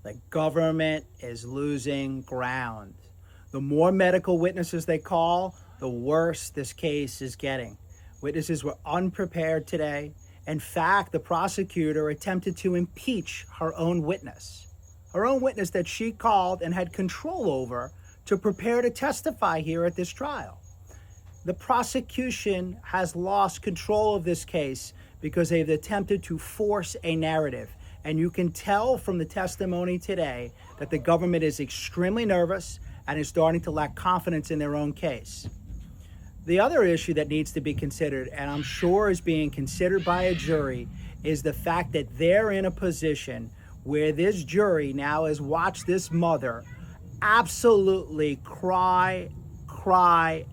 The government is losing ground. The more medical witnesses they call, the worse this case is getting. Witnesses were unprepared today. In fact, the prosecutor attempted to impeach her own witness that she called and had control over to prepare to testify here at this trial. The prosecution has lost control of this case because they've attempted to force a narrative. And you can tell from the testimony today that the government is extremely nervous and is starting to lack confidence in their own case. The other issue that needs to be considered, and I'm sure is being considered by a jury, is the fact that they're in a position where this jury now has watched this mother absolutely cry,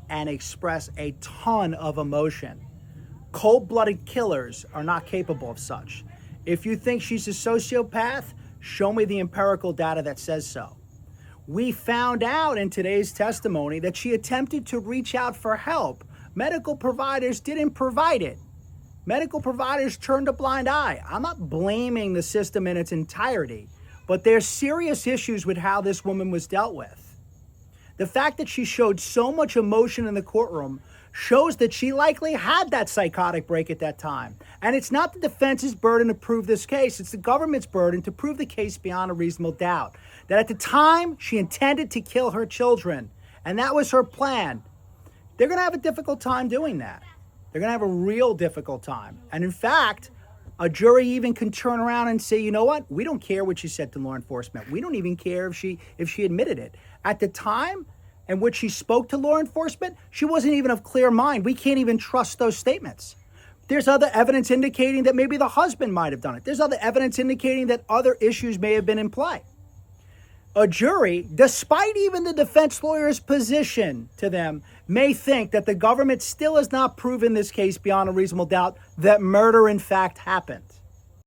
and express a ton of emotion. Cold-blooded killers are not capable of such. If you think she's a sociopath, show me the empirical data that says so. We found out in today's testimony that she attempted to reach out for help. Medical providers didn't provide it. Medical providers turned a blind eye. I'm not blaming the system in its entirety, but there's serious issues with how this woman was dealt with. The fact that she showed so much emotion in the courtroom shows that she likely had that psychotic break at that time. And it's not the defense's burden to prove this case. It's the government's burden to prove the case beyond a reasonable doubt. That at the time, she intended to kill her children. And that was her plan. They're going to have a difficult time doing that. They're going to have a real difficult time. And in fact, a jury even can turn around and say, you know what? We don't care what she said to law enforcement. We don't even care if she admitted it. At the time in which she spoke to law enforcement, she wasn't even of clear mind. We can't even trust those statements. There's other evidence indicating that maybe the husband might have done it. There's other evidence indicating that other issues may have been in play. A jury, despite even the defense lawyer's position to them, may think that the government still has not proven this case beyond a reasonable doubt that murder in fact happened.